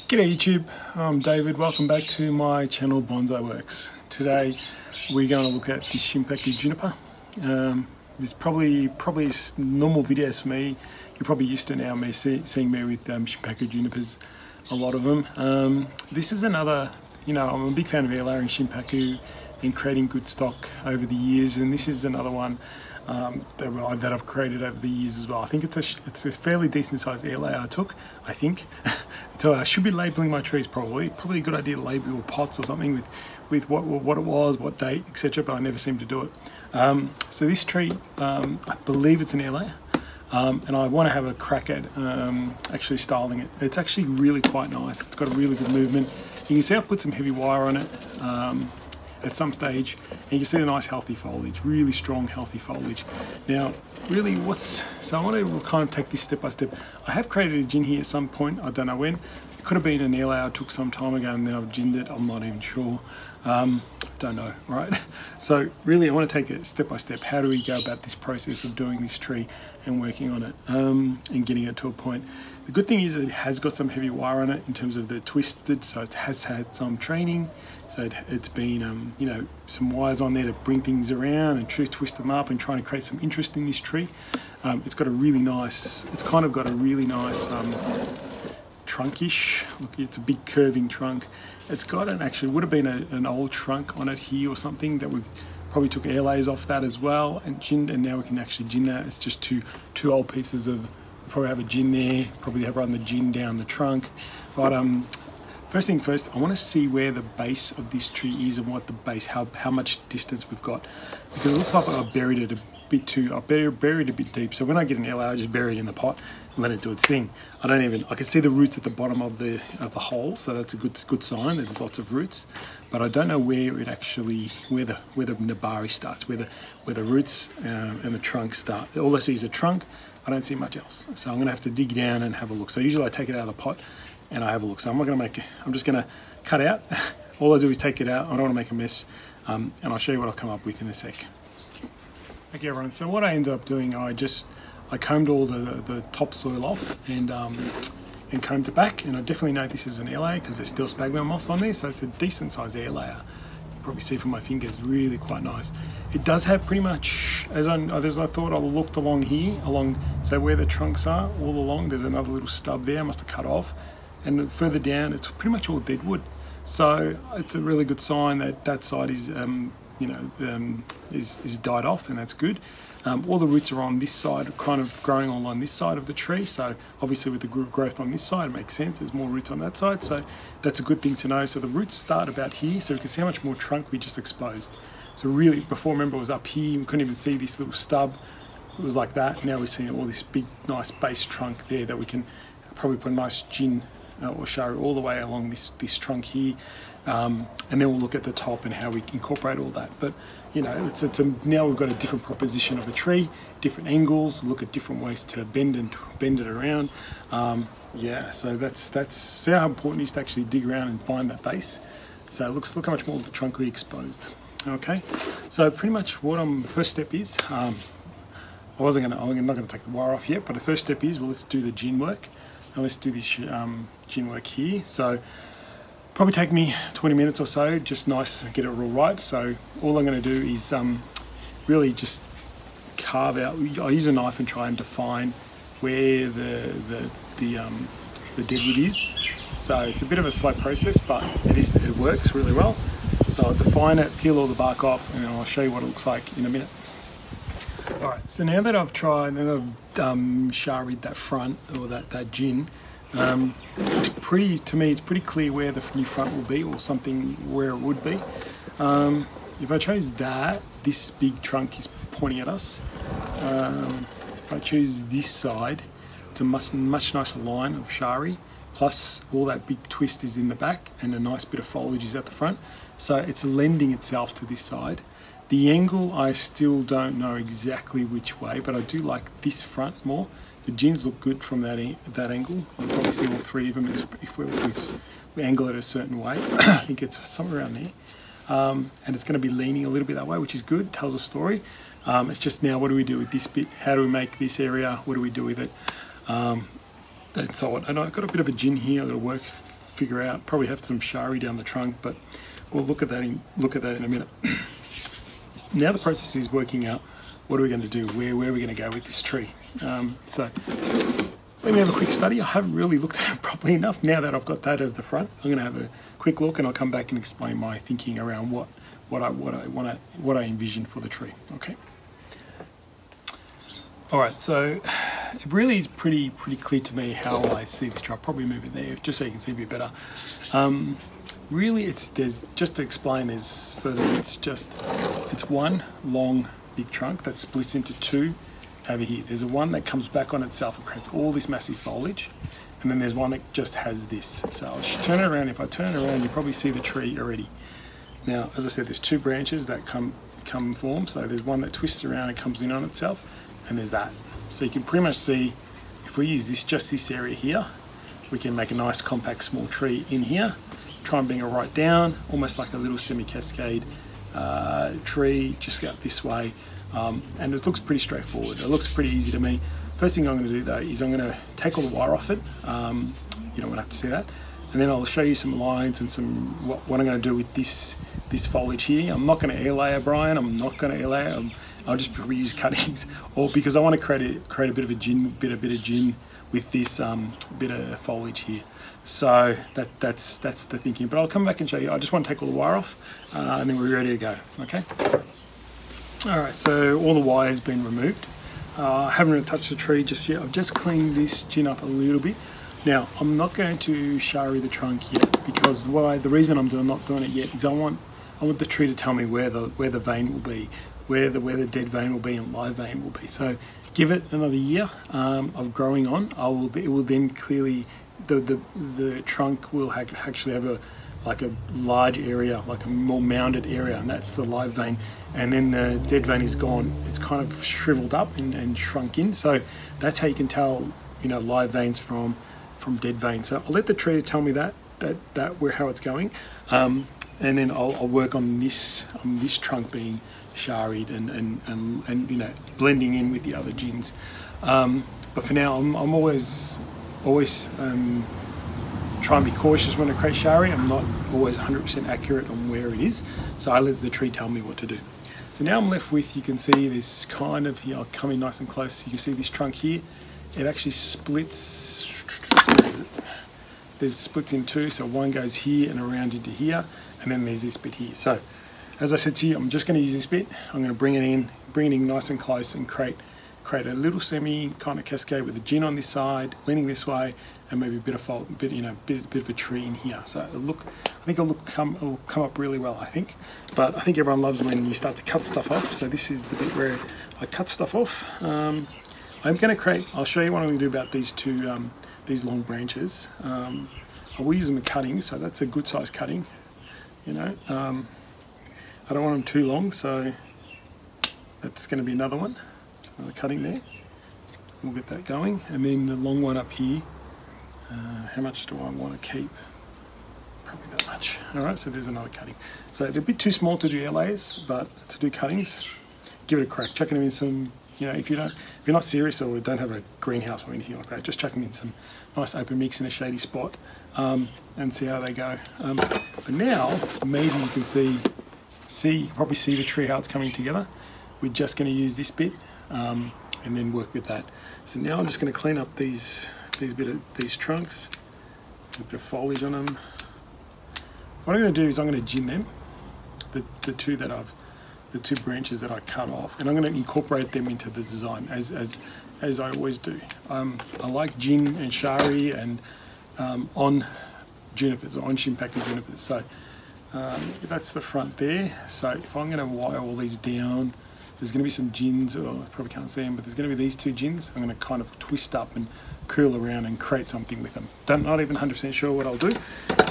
G'day YouTube, I'm David. Welcome back to my channel Bonsai Works. Today we're going to look at the shimpaku juniper. It's probably normal videos for me. You're probably used to now seeing me with shimpaku junipers, a lot of them. This is another, I'm a big fan of air layering shimpaku and creating good stock over the years, and this is another one that I've created over the years as well. I think it's a fairly decent sized air layer I took, I think. So I should be labelling my trees probably a good idea to label your pots or something with what it was, what date, etc., but I never seem to do it. So this tree, I believe it's an air layer, and I want to have a crack at actually styling it. It's actually really quite nice. It's got a really good movement. You can see I put some heavy wire on it at some stage, and you can see the nice healthy foliage, really strong healthy foliage. Now really so I want to kind of take this step by step. I have created a gin here at some point, I don't know when. It could have been an air layer I took some time ago and then I've ginned it, I'm not even sure. Don't know, right? So really I want to take it step by step. How do we go about this process of doing this tree and working on it and getting it to a point? The good thing is it has got some heavy wire on it in terms of the twisted, so it has had some training. So it's been, some wires on there to bring things around and twist them up and trying to create some interest in this tree. It's kind of got a really nice trunkish, look, it's a big curving trunk. It's got would have been an old trunk on it here or something that we probably took air layers off that as well and ginned, and now we can actually gin that. It's just two old pieces of, probably have a gin there, probably have run the gin down the trunk. But first thing first, I want to see where the base of this tree is and what the base, how much distance we've got, because it looks like I buried it a bit buried a bit deep. So when I get an air layer, I just bury it in the pot and let it do its thing. I can see the roots at the bottom of the hole, so that's a good sign. There's lots of roots, but I don't know where it actually, where the nabari starts, where the roots and the trunk start. All I see is a trunk. I don't see much else, so I'm going to have to dig down and have a look. So usually I take it out of the pot and I have a look. So I'm just going to cut out. All I do is take it out. I don't want to make a mess, and I'll show you what I'll come up with in a sec. Okay everyone, so what I ended up doing, I combed all the topsoil off and combed it back, and I definitely know this is an air layer because there's still sphagnum moss on there, so it's a decent sized air layer. Probably see from my fingers, really quite nice. It does have pretty much, as I thought, I looked along here, so where the trunks are, all along, there's another little stub there, I must have cut off, and further down, it's pretty much all deadwood. So it's a really good sign that side is, is died off, and that's good. All the roots are on this side, kind of growing along this side of the tree, so obviously with the growth on this side it makes sense, there's more roots on that side, so that's a good thing to know. So the roots start about here, so you can see how much more trunk we just exposed. So really, before, remember, it was up here, we couldn't even see this little stub, it was like that. Now we're seeing all this big nice base trunk there that we can probably put a nice gin or shari all the way along this trunk here, and then we'll look at the top and how we incorporate all that. But now we've got a different proposition of a tree, different angles, look at different ways to bend it around. So that's see how important it is to actually dig around and find that base. So look how much more of the trunk we exposed. Okay, so pretty much what first step is, I'm not going to take the wire off yet, but the first step is, well, let's do the gin work. And let's do this gin work here. So probably take me 20 minutes or so, just nice, get it all right. So all I'm going to do is really just carve out. I use a knife and try and define where the deadwood is. So it's a bit of a slow process, but it works really well. So I'll define it, peel all the bark off, and then I'll show you what it looks like in a minute. Alright, so now that I've tried and I've sharied that front, or that gin, to me it's pretty clear where the new front will be, or something where it would be. If I chose this big trunk is pointing at us. If I choose this side, it's a much nicer line of shari, plus all that big twist is in the back and a nice bit of foliage is at the front. So it's lending itself to this side. The angle, I still don't know exactly which way, but I do like this front more. The gins look good from that angle. You'll probably see all three of them if we angle it a certain way. I think it's somewhere around there. And it's going to be leaning a little bit that way, which is good, tells a story. It's just now, what do we do with this bit? How do we make this area? What do we do with it? And so on. And I've got a bit of a gin here. I've got to work figure out. Probably have some shari down the trunk, but we'll look at that in a minute. Now the process is working out what are we going to do, where are we going to go with this tree. So let me have a quick study. I haven't really looked at it properly enough. Now that I've got that as the front, I'm going to have a quick look, and I'll come back and explain my thinking around what I envision for the tree. Okay. All right, so it really is pretty clear to me how I see this tree. I'll probably move it there just so you can see a bit better. Really, there's just to explain. There's further. It's one long big trunk that splits into two over here. There's a one that comes back on itself and creates all this massive foliage, and then there's one that just has this. So I'll turn it around. If I turn it around, you probably see the tree already. Now, as I said, there's two branches that come form. So there's one that twists around and comes in on itself, and there's that. So you can pretty much see, if we use just this area here, we can make a nice compact small tree in here. Try and bring it right down, almost like a little semi-cascade tree, just go up this way. And it looks pretty straightforward. It looks pretty easy to me. First thing I'm going to do though is I'm going to take all the wire off it. You don't want to have to see that. And then I'll show you some lines and what I'm going to do with this foliage here. I'm not going to air layer, Brian. I'm not going to air layer. I'll just probably use cuttings, or because I want to create a bit of a bit of gin with this bit of foliage here. So that's the thinking. But I'll come back and show you. I just want to take all the wire off, and then we're ready to go. Okay. All right. So all the wire has been removed. I haven't really touched the tree just yet. I've just cleaned this gin up a little bit. Now I'm not going to shari the trunk yet, because the reason I'm not doing it yet is I want the tree to tell me where the vein will be, where the dead vein will be and live vein will be. So give it another year of growing on. It will then clearly, the trunk will actually have a large area, like a more mounded area, and that's the live vein. And then the dead vein is gone. It's kind of shriveled up and shrunk in. So that's how you can tell, live veins from dead veins. So I'll let the tree tell me how it's going, and then I'll work on this trunk being sharied and blending in with the other gins. But for now, I'm always try and be cautious when I create shari. I'm not always 100% accurate on where it is, so I let the tree tell me what to do. So now I'm left with, you can see this kind of here, I'll come in nice and close. You can see this trunk here. It actually splits. Where is it? There's splits in two, so one goes here and around into here, and then there's this bit here. So as I said to you, I'm just going to use this bit. I'm going to bring it in nice and close, and create a little semi kind of cascade with the gin on this side, leaning this way, and maybe a bit of bit of a tree in here. So I think it'll come up really well, I think. But I think everyone loves when you start to cut stuff off. So this is the bit where I cut stuff off. I'll show you what I'm going to do about these long branches. I will use them in cutting, so that's a good size cutting. I don't want them too long, so that's going to be another one. Another cutting there. We'll get that going, and then the long one up here. How much do I want to keep? Probably that much. All right, so there's another cutting. So they're a bit too small to do air layers, but to do cuttings, give it a crack. Chucking them in some. If you're not serious or don't have a greenhouse or anything like that, just chuck them in some nice open mix in a shady spot, and see how they go. But now maybe you can probably see the tree how it's coming together. We're just going to use this bit and then work with that. So now I'm just going to clean up these trunks, a bit of foliage on them. What I'm going to do is I'm going to gin them, the two branches that I cut off, and I'm going to incorporate them into the design as I always do. I like gin and shari and on junipers, on shimpaku junipers. So that's the front there. So if I'm going to wire all these down, there's going to be some gins, I probably can't see them, but there's going to be these two gins. I'm going to kind of twist up and curl around and create something with them. Not even 100% sure what I'll do,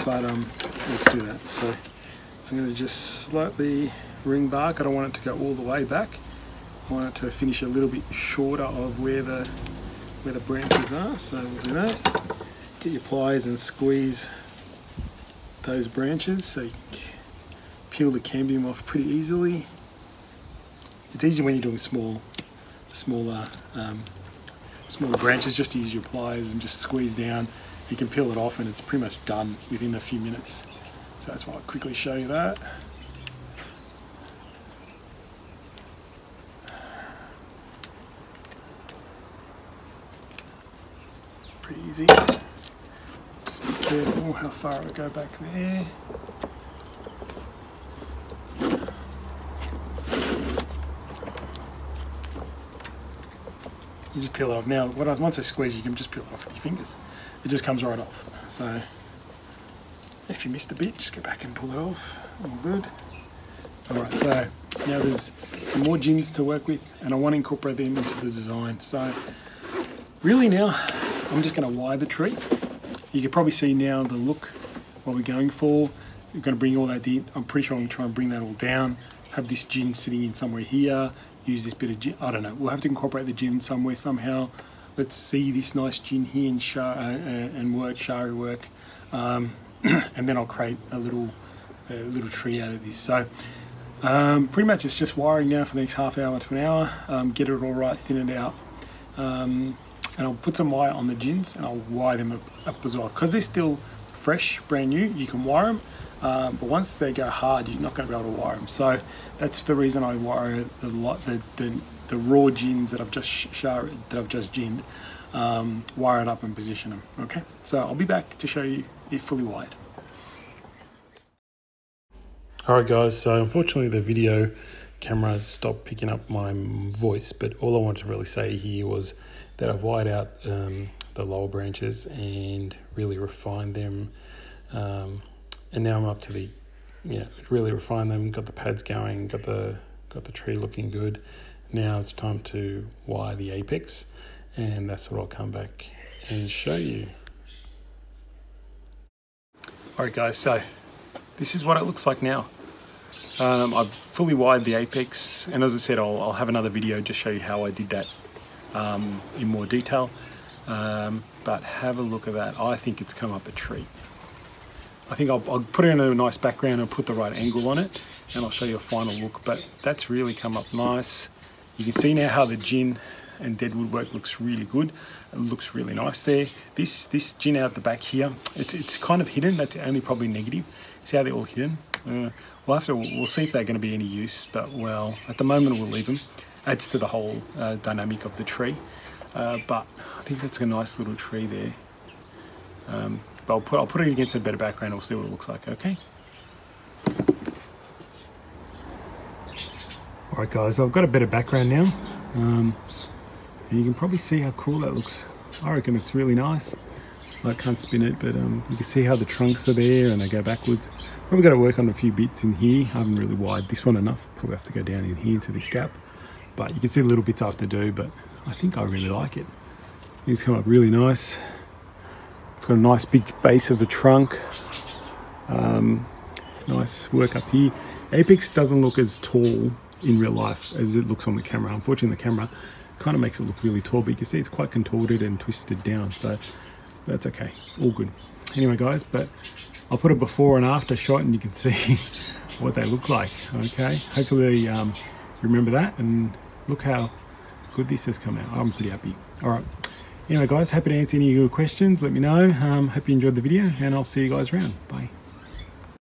but let's do that. So I'm going to just slightly ring bark. I don't want it to go all the way back. I want it to finish a little bit shorter of where the branches are. So we'll do that. Get your pliers and squeeze those branches so you can peel the cambium off pretty easily. It's easy when you're doing smaller branches, just to use your pliers and just squeeze down you can peel it off and it's pretty much done within a few minutes. So that's why I'll quickly show you that. Pretty easy. Just be careful how far I go back there. You just peel it off. Now, once I squeeze, you can just peel it off with your fingers. It just comes right off. So, if you missed a bit, just go back and pull it off. All good. Alright, so now there's some more gins to work with, and I want to incorporate them into the design. So, really now, I'm just going to wire the tree. You can probably see now the look, what we're going for. We're going to bring all that in. I'm pretty sure I'm going to try and bring that all down. Have this gin sitting in somewhere here. Use this bit of gin. I don't know. We'll have to incorporate the gin somewhere somehow. Let's see this nice gin here and work shari work, and then I'll create a little tree out of this. So pretty much it's just wiring now for the next half hour to an hour. Get it all right, thin it out, and I'll put some wire on the gins and I'll wire them up as well because they're still fresh, brand new. You can wire them. But once they go hard, you're not going to be able to wire them. So that's the reason I wire the raw gins that I've just ginned, wire it up and position them. Okay, so I'll be back to show you it fully wired. Alright guys, so unfortunately the video camera stopped picking up my voice, but all I wanted to really say here was that I've wired out the lower branches and really refined them. And now I'm up to the, really refined them, got the pads going, got the tree looking good. Now it's time to wire the apex, and that's what I'll come back and show you. Alright guys, so this is what it looks like now. I've fully wired the apex, and as I said, I'll have another video to show you how I did that in more detail. But have a look at that. I think it's come up a treat. I think I'll put it in a nice background and put the right angle on it, and I'll show you a final look, but that's really come up nice. You can see now how the gin and deadwood work looks really good. It looks really nice there. This gin out the back here, it's kind of hidden. That's only probably negative. See how they're all hidden? We'll see if they're going to be any use, but well, at the moment we'll leave them. Adds to the whole dynamic of the tree, but I think that's a nice little tree there. But I'll put it against a better background and we'll see what it looks like, okay? Alright guys, I've got a better background now. And you can probably see how cool that looks. I reckon it's really nice. I can't spin it, but you can see how the trunks are there and they go backwards. Probably got to work on a few bits in here. I haven't really wired this one enough. Probably have to go down in here into this gap. But you can see little bits I have to do, but I think I really like it. It's come up really nice. It's got a nice big base of a trunk. Nice work up here. Apex doesn't look as tall in real life as it looks on the camera. Unfortunately, the camera kind of makes it look really tall, but you can see it's quite contorted and twisted down, so that's okay. All good. Anyway, guys, but I'll put a before and after shot and you can see what they look like, okay? Hopefully you remember that, and look how good this has come out. I'm pretty happy. All right. Anyway guys, happy to answer any of your questions. Let me know. Hope you enjoyed the video, and I'll see you guys around. Bye.